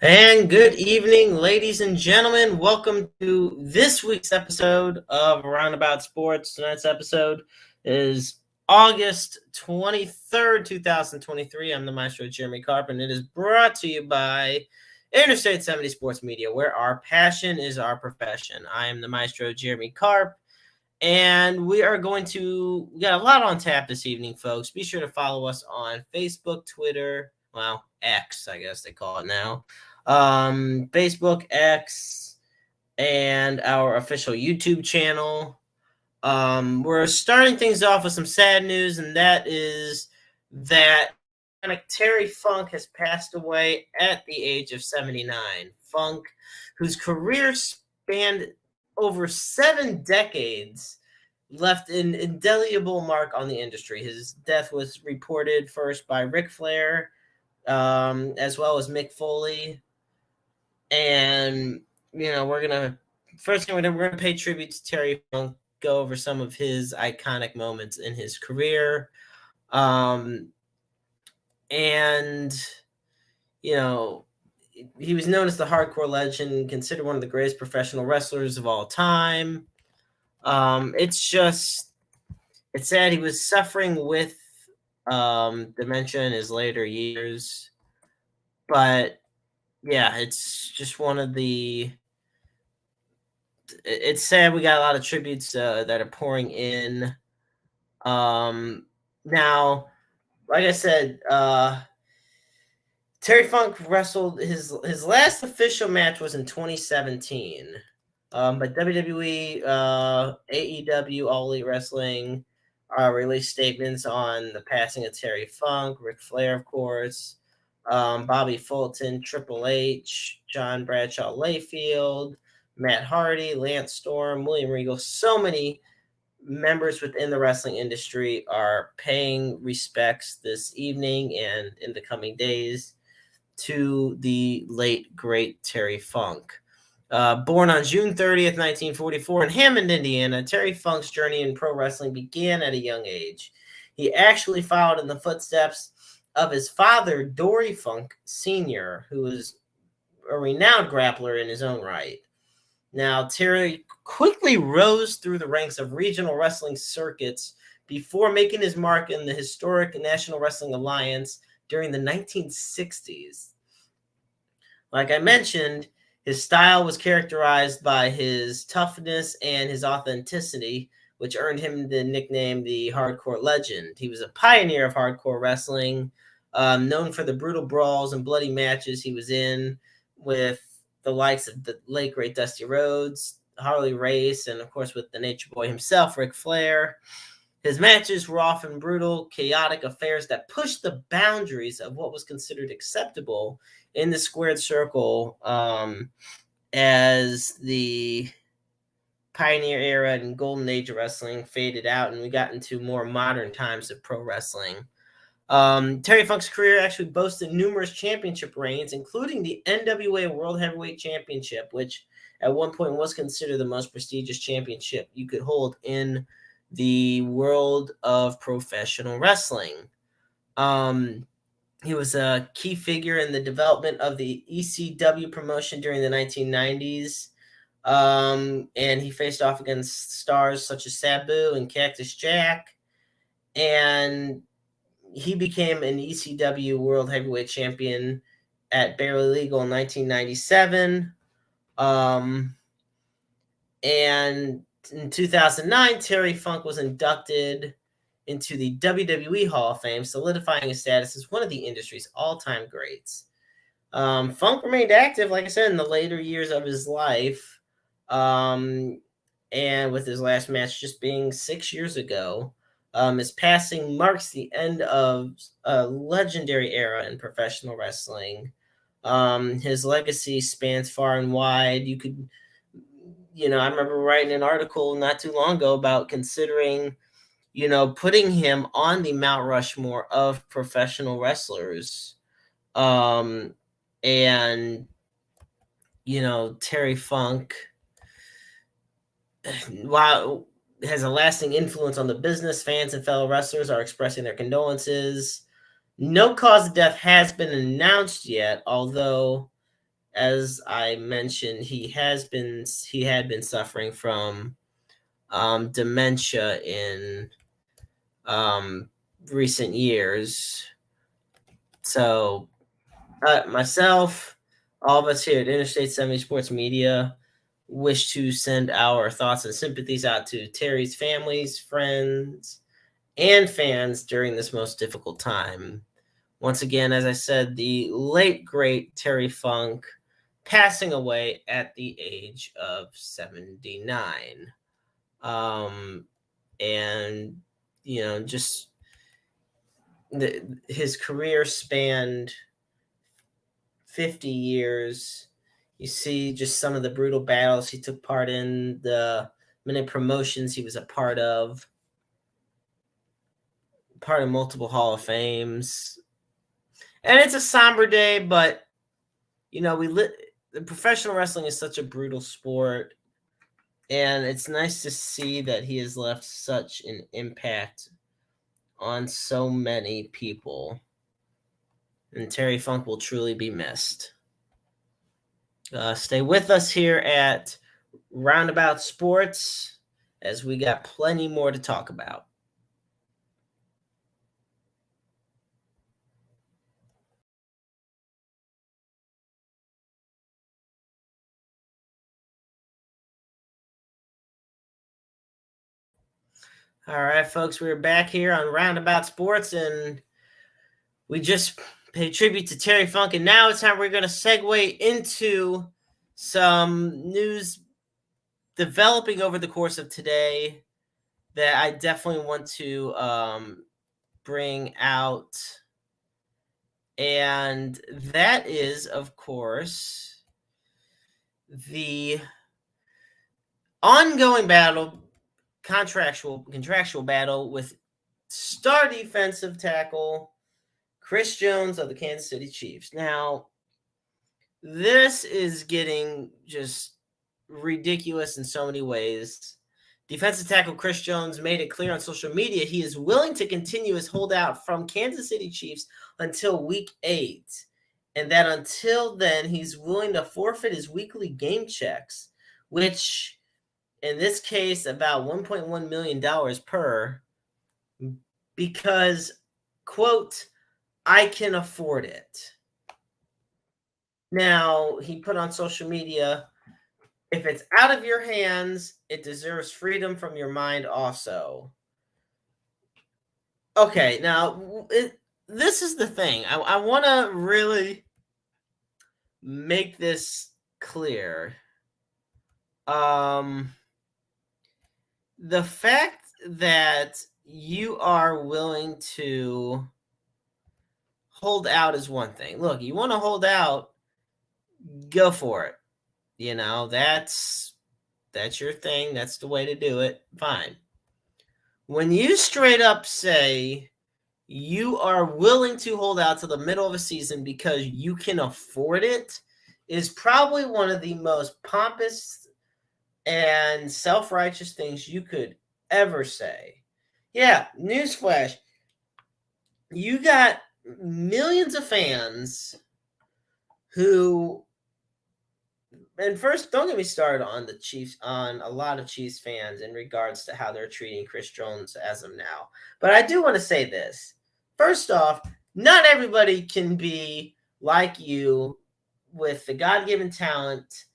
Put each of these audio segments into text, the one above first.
And good evening, ladies and gentlemen. Welcome to this week's episode of Roundabout Sports. Tonight's episode is August 23rd, 2023. I'm the maestro, Jeremy Carp, and it is brought to you by Interstate 70 Sports Media, where our passion is our profession. I am the maestro, Jeremy Carp, and we got a lot on tap this evening, folks. Be sure to follow us on Facebook, Twitter, X, I guess they call it now. Facebook, X, and our official YouTube channel. We're starting things off with some sad news, and that is that Terry Funk has passed away at the age of 79. Funk, whose career spanned over 7 decades, left an indelible mark on the industry. His death was reported first by Ric Flair, as well as Mick Foley. And first thing we're gonna pay tribute to Terry Funk, go over some of his iconic moments in his career, and he was known as the Hardcore Legend, considered one of the greatest professional wrestlers of all time. It's sad. He was suffering with dementia in his later years, but yeah, it's just one of the. It's sad. We got a lot of tributes that are pouring in. Now, like I said, Terry Funk wrestled his last official match was in 2017. But WWE, AEW, All Elite Wrestling released statements on the passing of Terry Funk, Ric Flair, of course, Bobby Fulton, Triple H, John Bradshaw Layfield, Matt Hardy, Lance Storm, William Regal. So many members within the wrestling industry are paying respects this evening and in the coming days to the late, great Terry Funk. Born on June 30th, 1944 in Hammond, Indiana, Terry Funk's journey in pro wrestling began at a young age. He actually followed in the footsteps of his father, Dory Funk Sr., who was a renowned grappler in his own right. Now, Terry quickly rose through the ranks of regional wrestling circuits before making his mark in the historic National Wrestling Alliance during the 1960s. Like I mentioned, his style was characterized by his toughness and his authenticity, which earned him the nickname the Hardcore Legend. He was a pioneer of hardcore wrestling, known for the brutal brawls and bloody matches he was in with the likes of the late great Dusty Rhodes, Harley Race, and of course with the Nature Boy himself, Ric Flair. His matches were often brutal, chaotic affairs that pushed the boundaries of what was considered acceptable in the squared circle, as the pioneer era and golden age of wrestling faded out and we got into more modern times of pro wrestling. Terry Funk's career actually boasted numerous championship reigns, including the NWA World Heavyweight Championship, which at one point was considered the most prestigious championship you could hold in the world of professional wrestling. He was a key figure in the development of the ECW promotion during the 1990s. And he faced off against stars such as Sabu and Cactus Jack. And he became an ECW World Heavyweight Champion at Barely Legal in 1997. And in 2009, Terry Funk was inducted into the WWE Hall of Fame, solidifying his status as one of the industry's all-time greats. Funk remained active, like I said, in the later years of his life, and with his last match just being 6 years ago. His passing marks the end of a legendary era in professional wrestling. His legacy spans far and wide. I remember writing an article not too long ago about considering, putting him on the Mount Rushmore of professional wrestlers. And, Terry Funk, while has a lasting influence on the business, fans and fellow wrestlers are expressing their condolences. No cause of death has been announced yet, although as I mentioned, he had been suffering from dementia in recent years. So myself, all of us here at Interstate 70 Sports Media wish to send our thoughts and sympathies out to Terry's families, friends, and fans during this most difficult time. Once again, as I said, the late, great Terry Funk passing away at the age of 79. And, just his career spanned 50 years. You see just some of the brutal battles he took part in, the many promotions he was a part of multiple Hall of Fames. And it's a somber day, but the professional wrestling is such a brutal sport, and it's nice to see that he has left such an impact on so many people. And Terry Funk will truly be missed. Stay with us here at Roundabout Sports, as we got plenty more to talk about. All right, folks, we're back here on Roundabout Sports, and we just paid tribute to Terry Funk, and now it's time we're going to segue into some news developing over the course of today that I definitely want to bring out. And that is, of course, the ongoing contractual battle with star defensive tackle Chris Jones of the Kansas City Chiefs. Now, this is getting just ridiculous in so many ways. Defensive tackle Chris Jones made it clear on social media he is willing to continue his holdout from Kansas City Chiefs until week 8, and that until then he's willing to forfeit his weekly game checks, which in this case about $1.1 million per, because, quote, I can afford it. Now, he put on social media, if it's out of your hands, it deserves freedom from your mind also. Okay, now, this is the thing. I want to really make this clear. The fact that you are willing to hold out is one thing. Look, you want to hold out, go for it. That's your thing. That's the way to do it. Fine. When you straight up say you are willing to hold out to the middle of a season because you can afford it, is probably one of the most pompous and self-righteous things you could ever say. Yeah, newsflash. You got millions of fans who, and first, don't get me started on the Chiefs, on a lot of Chiefs fans in regards to how they're treating Chris Jones as of now. But I do want to say this. First off, not everybody can be like you with the God-given talent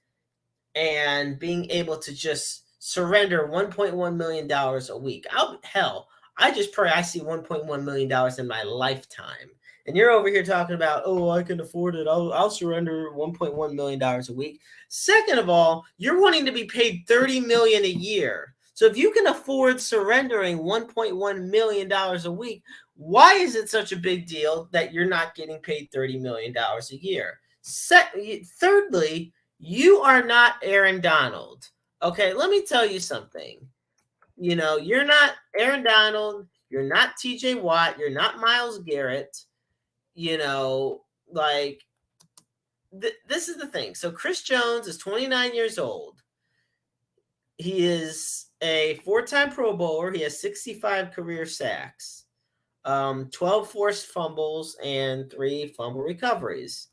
and being able to just surrender $1.1 million a week. I just pray I see $1.1 million in my lifetime. And you're over here talking about, oh, I can afford it. I'll surrender $1.1 million a week. Second of all, you're wanting to be paid $30 million a year. So if you can afford surrendering $1.1 million a week, why is it such a big deal that you're not getting paid $30 million a year? Thirdly, you are not Aaron Donald. Okay, let me tell you something. You're not Aaron Donald. You're not TJ Watt. You're not Myles Garrett. This is the thing. So Chris Jones is 29 years old. He is a 4-time Pro Bowler. He has 65 career sacks, 12 forced fumbles, and 3 fumble recoveries.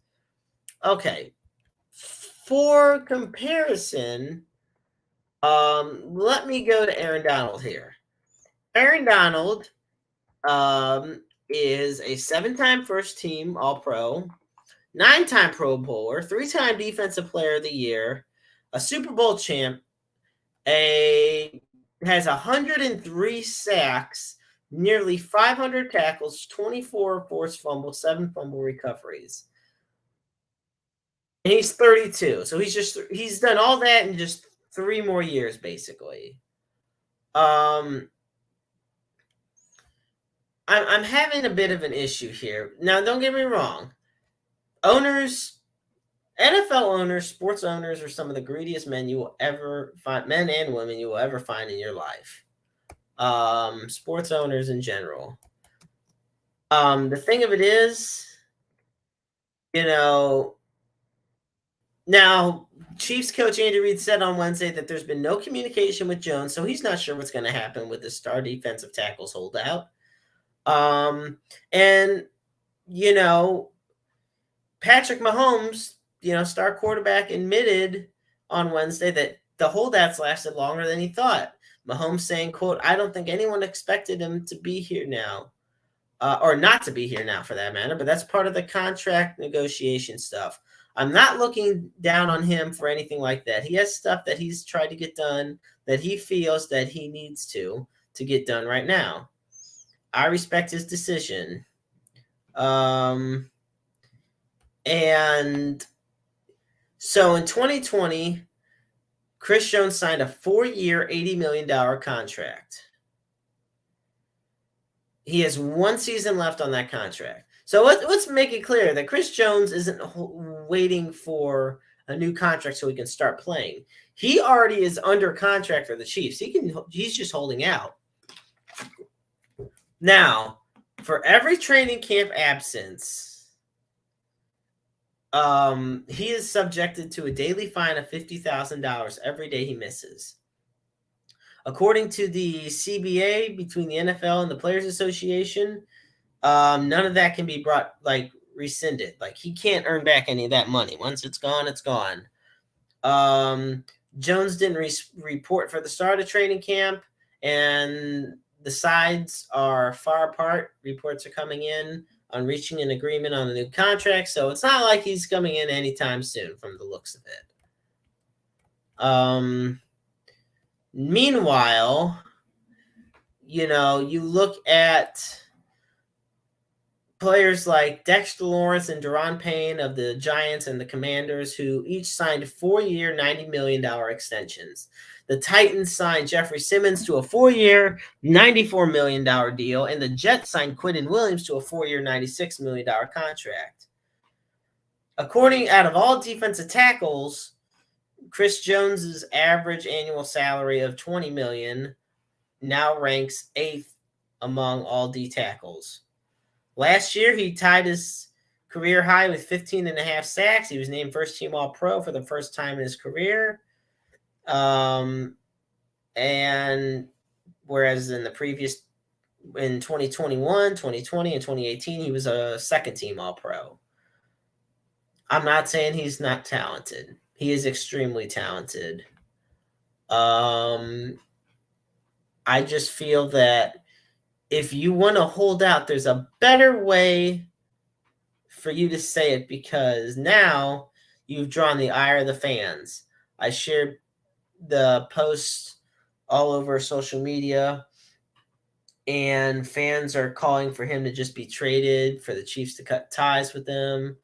Okay. For comparison, let me go to Aaron Donald here. Aaron Donald is a 7-time first team All Pro, 9-time Pro Bowler, 3-time Defensive Player of the Year, a Super Bowl champ, has 103 sacks, nearly 500 tackles, 24 forced fumbles, 7 fumble recoveries. And he's 32. So he's done all that in just 3 more years, basically. I'm having a bit of an issue here. Now, don't get me wrong. Owners, NFL owners, sports owners are some of the greediest men you will ever find, men and women you will ever find in your life. Sports owners in general. The thing of it is, now Chiefs coach Andy Reid said on Wednesday that there's been no communication with Jones, so he's not sure what's going to happen with the star defensive tackles holdout. And Patrick Mahomes, star quarterback, admitted on Wednesday that the holdouts lasted longer than he thought. Mahomes saying, quote, "I don't think anyone expected him to be here now, or not to be here now for that matter, but that's part of the contract negotiation stuff. I'm not looking down on him for anything like that. He has stuff that he's tried to get done that he feels that he needs to get done right now. I respect his decision." And so in 2020, Chris Jones signed a 4-year, $80 million contract. He has 1 season left on that contract. So let's make it clear that Chris Jones isn't waiting for a new contract so he can start playing. He already is under contract for the Chiefs. He's just holding out. Now, for every training camp absence, he is subjected to a daily fine of $50,000 every day he misses. According to the CBA, between the NFL and the Players Association, none of that can be rescinded. He can't earn back any of that money. Once it's gone, it's gone. Jones didn't report for the start of training camp, and the sides are far apart. Reports are coming in on reaching an agreement on the new contract, so it's not like he's coming in anytime soon from the looks of it. Meanwhile, you look at players like Dexter Lawrence and Daron Payne of the Giants and the Commanders, who each signed 4-year, $90 million extensions. The Titans signed Jeffrey Simmons to a 4-year, $94 million deal, and the Jets signed Quinton Williams to a 4-year, $96 million contract. Out of all defensive tackles, Chris Jones's average annual salary of $20 million now ranks 8th among all D tackles. Last year, he tied his career high with 15.5 sacks. He was named first team All-Pro for the first time in his career. And whereas in 2021, 2020, and 2018, he was a second team All-Pro. I'm not saying he's not talented. He is extremely talented. I just feel that if you want to hold out, there's a better way for you to say it, because now you've drawn the ire of the fans. I shared the posts all over social media, and fans are calling for him to just be traded, for the Chiefs to cut ties with him,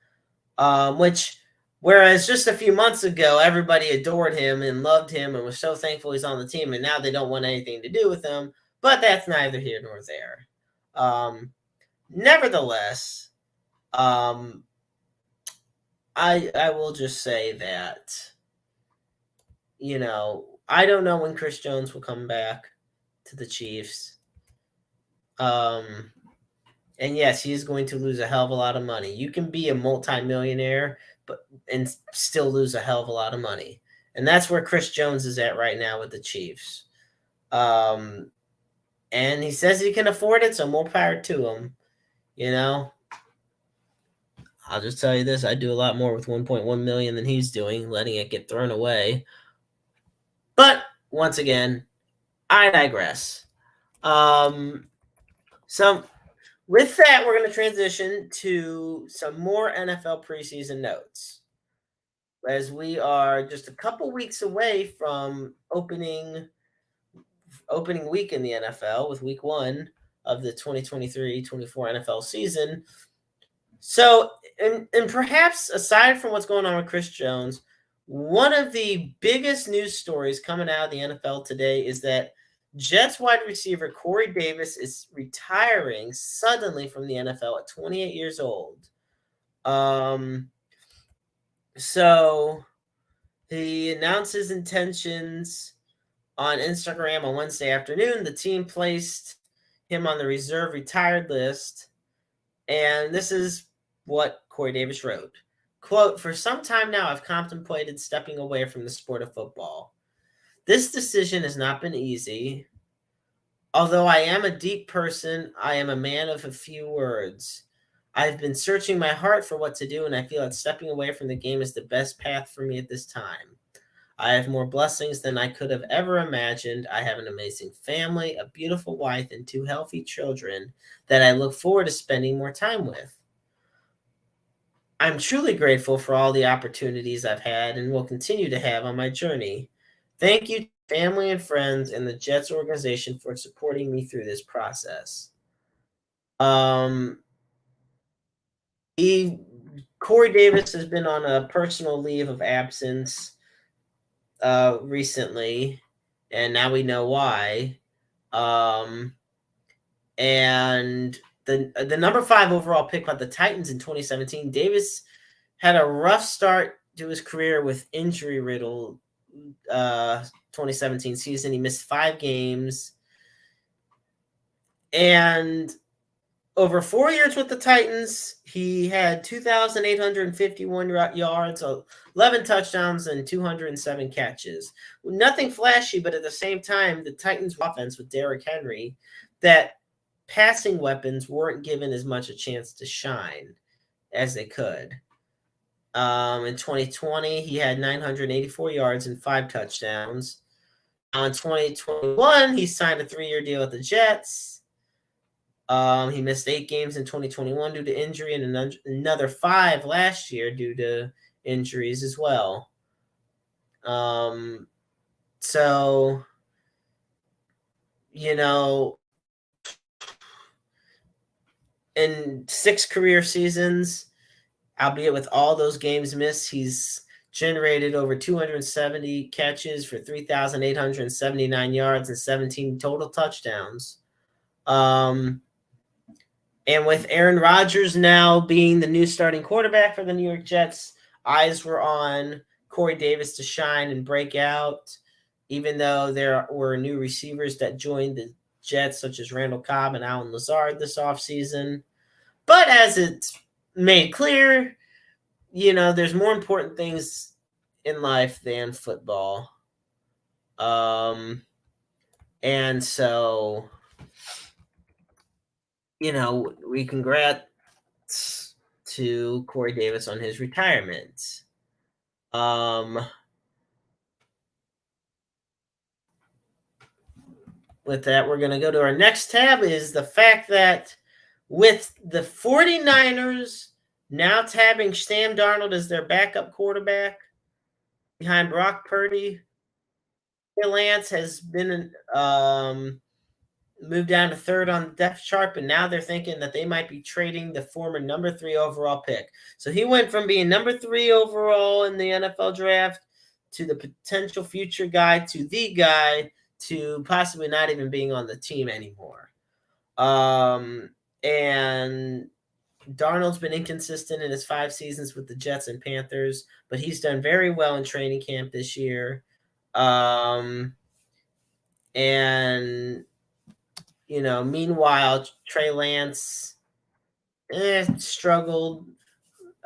whereas just a few months ago, everybody adored him and loved him and was so thankful he's on the team, and now they don't want anything to do with him. But that's neither here nor there. Nevertheless, I will just say that, I don't know when Chris Jones will come back to the Chiefs. And yes, he is going to lose a hell of a lot of money. You can be a multimillionaire and still lose a hell of a lot of money. And that's where Chris Jones is at right now with the Chiefs. And he says he can afford it, so more power to him. I'll just tell you this: I do a lot more with 1.1 million than he's doing, letting it get thrown away. But once again, I digress. So with that, we're going to transition to some more NFL preseason notes, as we are just a couple weeks away from opening week in the NFL with week 1 of the 2023-24 NFL season. So, and perhaps aside from what's going on with Chris Jones, one of the biggest news stories coming out of the NFL today is that Jets wide receiver Corey Davis is retiring suddenly from the NFL at 28 years old. So he announced his intentions on Instagram on Wednesday afternoon. The team placed him on the reserve retired list. And this is what Corey Davis wrote. Quote, "For some time now, I've contemplated stepping away from the sport of football. This decision has not been easy. Although I am a deep person, I am a man of a few words. I've been searching my heart for what to do, and I feel that stepping away from the game is the best path for me at this time. I have more blessings than I could have ever imagined. I have an amazing family, a beautiful wife, and 2 healthy children that I look forward to spending more time with. I'm truly grateful for all the opportunities I've had and will continue to have on my journey. Thank you to family and friends and the Jets organization for supporting me through this process." Corey Davis has been on a personal leave of absence recently, and now we know why. And the number 5 overall pick by the Titans in 2017, Davis had a rough start to his career with injury-riddled 2017 season. He missed 5 games. And over 4 years with the Titans, he had 2,851 yards, 11 touchdowns, and 207 catches. Nothing flashy, but at the same time, the Titans' offense with Derrick Henry, that passing weapons weren't given as much a chance to shine as they could. In 2020, he had 984 yards and 5 touchdowns. Now in 2021, he signed a 3-year deal with the Jets. He missed 8 games in 2021 due to injury and another 5 last year due to injuries as well. So, in 6 career seasons, albeit with all those games missed, he's generated over 270 catches for 3,879 yards and 17 total touchdowns. And with Aaron Rodgers now being the new starting quarterback for the New York Jets, eyes were on Corey Davis to shine and break out, even though there were new receivers that joined the Jets, such as Randall Cobb and Allen Lazard this offseason. But as it's made clear, there's more important things in life than football. And so, we congrats to Corey Davis on his retirement. With that, we're going to go to our next tab, is the fact that with the 49ers now tabbing Sam Darnold as their backup quarterback behind Brock Purdy, Lance has been moved down to 3rd on the depth chart, but now they're thinking that they might be trading the former number 3 overall pick. So he went from being number 3 overall in the NFL draft to the potential future guy to the guy to possibly not even being on the team anymore. And Darnold's been inconsistent in his 5 seasons with the Jets and Panthers, but he's done very well in training camp this year. And meanwhile, Trey Lance struggled.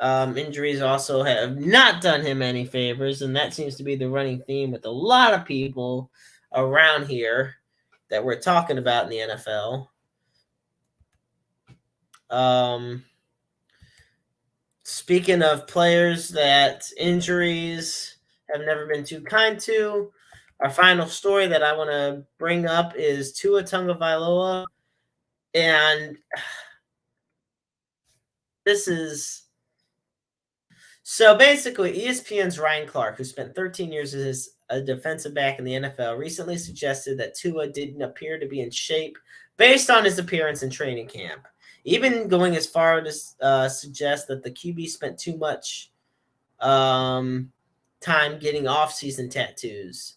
Injuries also have not done him any favors, and that seems to be the running theme with a lot of people around here that we're talking about in the NFL. Speaking of players that injuries have never been too kind to, our final story that I want to bring up is Tua Tagovailoa, and this is so basically ESPN's Ryan Clark, who spent 13 years as a defensive back in the NFL, recently suggested that Tua didn't appear to be in shape based on his appearance in training camp, even going as far to suggest that the QB spent too much time getting off-season tattoos.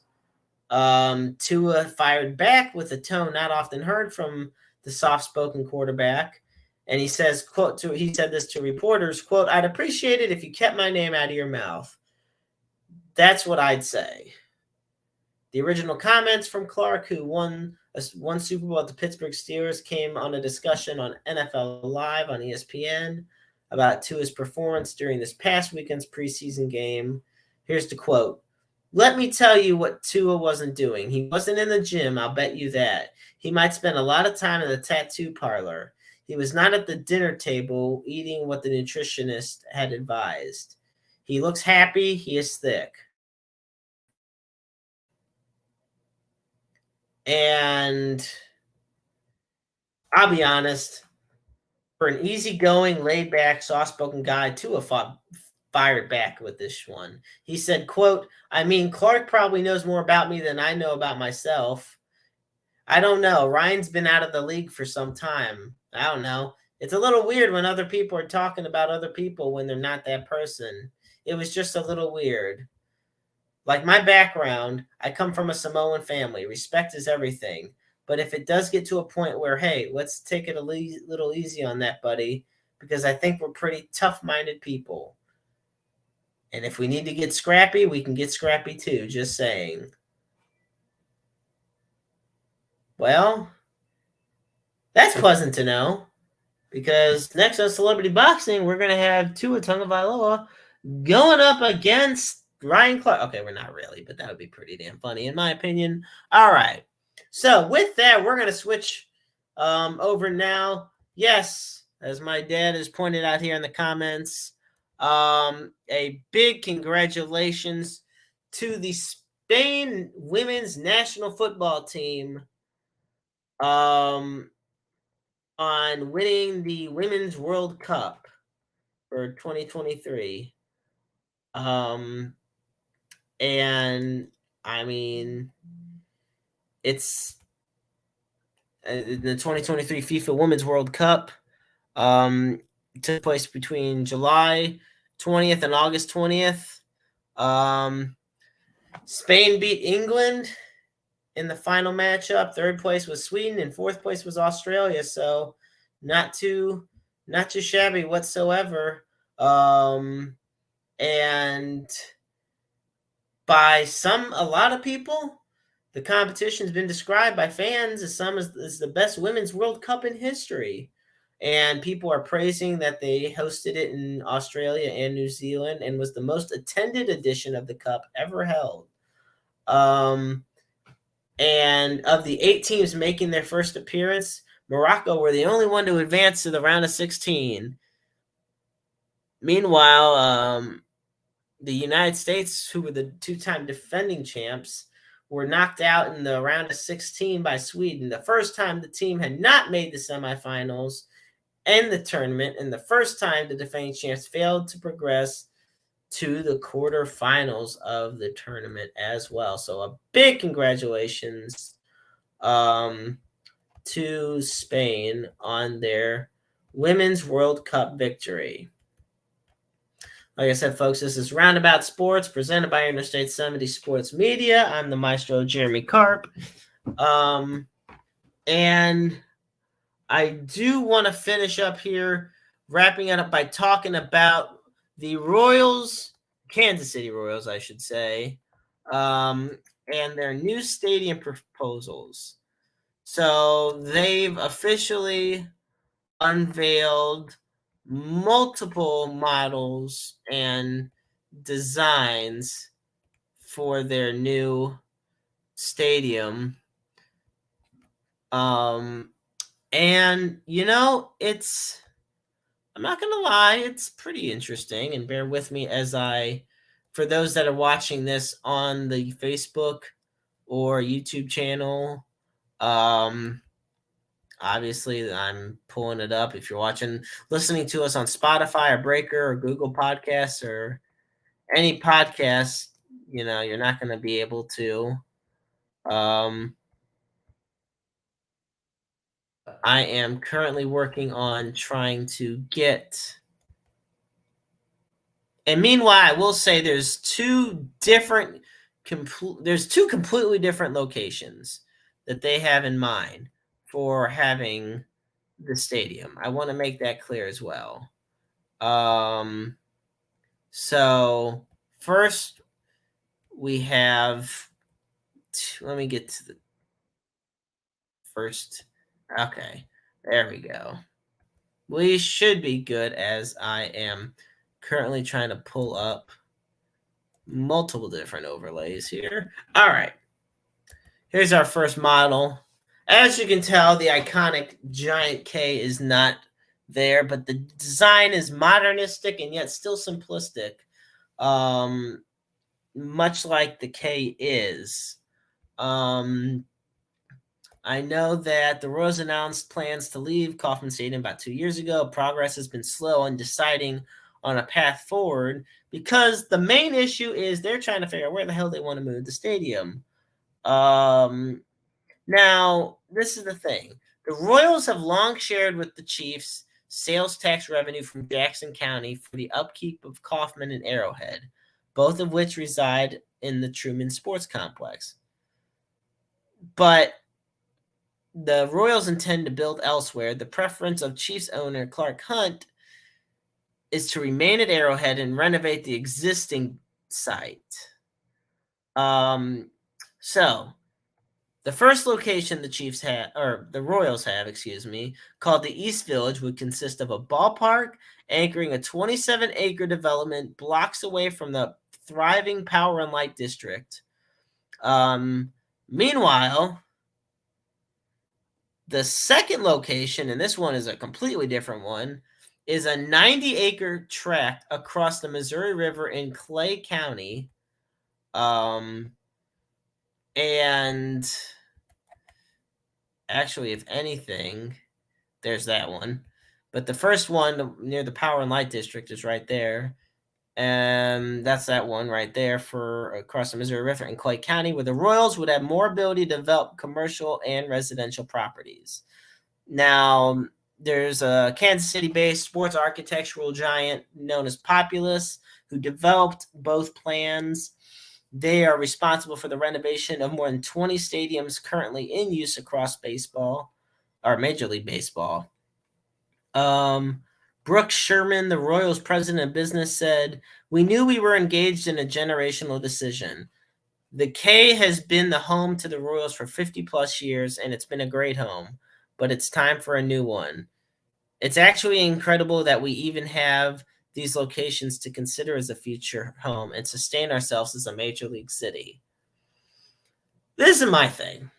Tua fired back with a tone not often heard from the soft-spoken quarterback, and he says, "quote," he said this to reporters, "quote, I'd appreciate it if you kept my name out of your mouth. That's what I'd say." The original comments from Clark, who won Super Bowl at the Pittsburgh Steelers, came on a discussion on NFL Live on ESPN about Tua's performance during this past weekend's preseason game. Here's the quote. "Let me tell you what Tua wasn't doing. He wasn't in the gym, I'll bet you that. He might spend a lot of time in the tattoo parlor. He was not at the dinner table eating what the nutritionist had advised. He looks happy. He is thick." And I'll be honest, for an easygoing, laid-back, soft-spoken guy, Tua fired back with this one. He said, quote, "I mean, Clark probably knows more about me than I know about myself. I don't know. Ryan's been out of the league for some time. I don't know. It's a little weird when other people are talking about other people when they're not that person. It was just a little weird. Like my background, I come from a Samoan family. Respect is everything. But if it does get to a point where, hey, let's take it a little easy on that, buddy, because I think we're pretty tough-minded people. And if we need to get scrappy, we can get scrappy too, just saying." Well, that's pleasant to know, because next on Celebrity Boxing, we're going to have Tua Tagovailoa going up against Ryan Clark. Okay, we're not really, but that would be pretty damn funny in my opinion. All right. So with that, we're going to switch over now. Yes, as my dad has pointed out here in the comments, a big congratulations to the Spain women's national football team on winning the Women's World Cup for 2023. And I mean, it's the 2023 FIFA Women's World Cup took place between July 20th and August 20th. Spain beat England in the final matchup. Third place was Sweden, and fourth place was Australia. So not too shabby whatsoever. And by a lot of people, the competition's been described by fans as as the best women's World Cup in history. And people are praising that they hosted it in Australia and New Zealand and was the most attended edition of the Cup ever held. And of the 8 teams making their first appearance, Morocco were the only one to advance to the round of 16. Meanwhile, the United States, who were the 2-time defending champs, were knocked out in the round of 16 by Sweden, the first time the team had not made the semifinals and the tournament, and the first time the defending champs failed to progress to the quarterfinals of the tournament as well. So a big congratulations to Spain on their Women's World Cup victory. Like I said, folks, this is Roundabout Sports, presented by Interstate 70 Sports Media. I'm the maestro, Jeremy Karp. And I do want to finish up here, wrapping it up by talking about the Royals, Kansas City Royals, I should say, and their new stadium proposals. So they've officially unveiled multiple models and designs for their new stadium. And it's I'm not gonna lie, it's pretty interesting, and bear with me as for those that are watching this on the Facebook or YouTube channel, um, obviously I'm pulling it up. If you're listening to us on Spotify or Breaker or Google Podcasts or any podcast, you're not gonna be able to. I am currently working on trying to get. And meanwhile, I will say there's two completely different locations that they have in mind for having the stadium. I want to make that clear as well. So first we have. Let me get to the first. Okay, there we go. We should be good, as I am currently trying to pull up multiple different overlays here. All right. Here's our first model. As you can tell, the iconic giant K is not there, but the design is modernistic and yet still simplistic, much like the K is. I know that the Royals announced plans to leave Kauffman Stadium about 2 years ago. Progress has been slow on deciding on a path forward because the main issue is they're trying to figure out where the hell they want to move the stadium. Now, this is the thing. The Royals have long shared with the Chiefs sales tax revenue from Jackson County for the upkeep of Kauffman and Arrowhead, both of which reside in the Truman Sports Complex. But the Royals intend to build elsewhere. The preference of Chiefs owner Clark Hunt is to remain at Arrowhead and renovate the existing site. So the first location the Royals have, called the East Village, would consist of a ballpark anchoring a 27-acre development blocks away from the thriving Power and Light District. Meanwhile, the second location, and this one is a completely different one, is a 90-acre tract across the Missouri River in Clay County. And actually, if anything, there's that one. But the first one near the Power and Light District is right there. And that's that one right there for across the Missouri River in Clay County, where the Royals would have more ability to develop commercial and residential properties. Now, there's a Kansas City-based sports architectural giant known as Populous who developed both plans. They are responsible for the renovation of more than 20 stadiums currently in use across baseball, or Major League Baseball. Brooks Sherman, the Royals president of business, said, "We knew we were engaged in a generational decision. The K has been the home to the Royals for 50-plus years, and it's been a great home, but it's time for a new one. It's actually incredible that we even have these locations to consider as a future home and sustain ourselves as a major league city." This is my thing.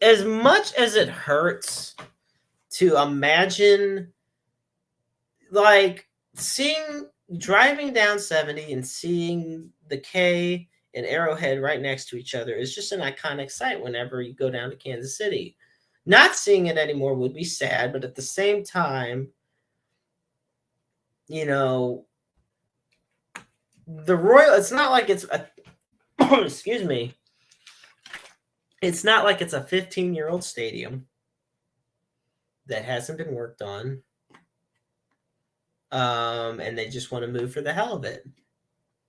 As much as it hurts to imagine, driving down 70 and seeing the K and Arrowhead right next to each other is just an iconic sight whenever you go down to Kansas City. Not seeing it anymore would be sad, but at the same time, the Royal, it's not like it's a excuse me. It's not like it's a 15-year-old stadium that hasn't been worked on. And they just want to move for the hell of it.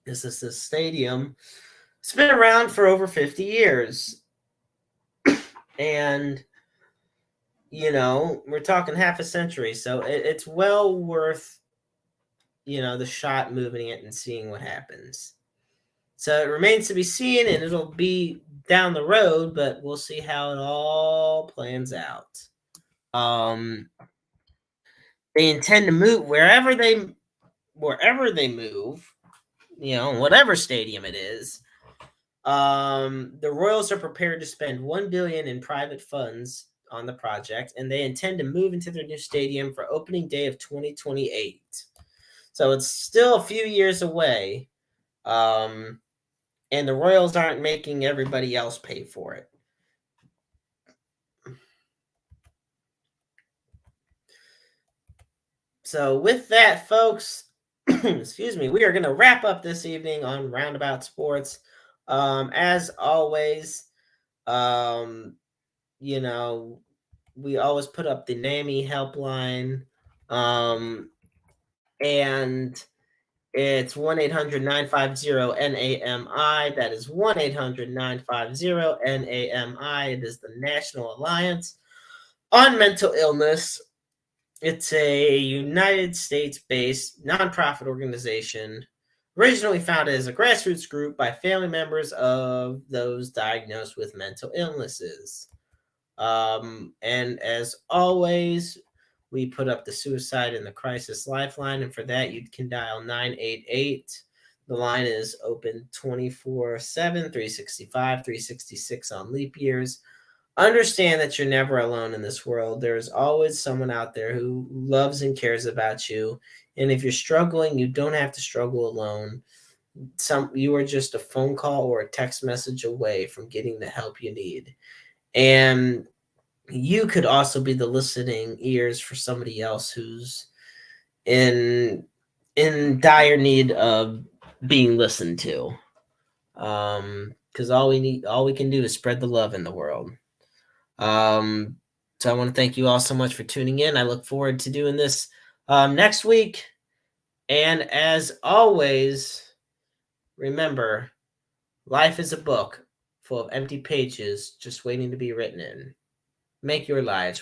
This is a stadium. It's been around for over 50 years. And, we're talking half a century. So it's well worth, the shot moving it and seeing what happens. So it remains to be seen, and it'll be down the road, but we'll see how it all plans out. They intend to move wherever they move, whatever stadium it is. The Royals are prepared to spend $1 billion in private funds on the project, and they intend to move into their new stadium for opening day of 2028. So it's still a few years away, and the Royals aren't making everybody else pay for it. So with that, folks, excuse me, we are going to wrap up this evening on Roundabout Sports. As always, you know, we always put up the NAMI helpline, and it's 1-800-950-NAMI. That is 1-800-950-NAMI. It is the National Alliance on Mental Illness. It's a United States-based nonprofit organization, originally founded as a grassroots group by family members of those diagnosed with mental illnesses. And as always, we put up the suicide and the crisis lifeline, and for that, you can dial 988. The line is open 24/7, 365, 366 on leap years. Understand that you're never alone in this world. There's always someone out there who loves and cares about you. And if you're struggling, you don't have to struggle alone. You are just a phone call or a text message away from getting the help you need. And you could also be the listening ears for somebody else who's in dire need of being listened to. Because all we can do is spread the love in the world. So I want to thank you all so much for tuning in. I look forward to doing this next week. And as always, remember, life is a book full of empty pages just waiting to be written in. Make your lives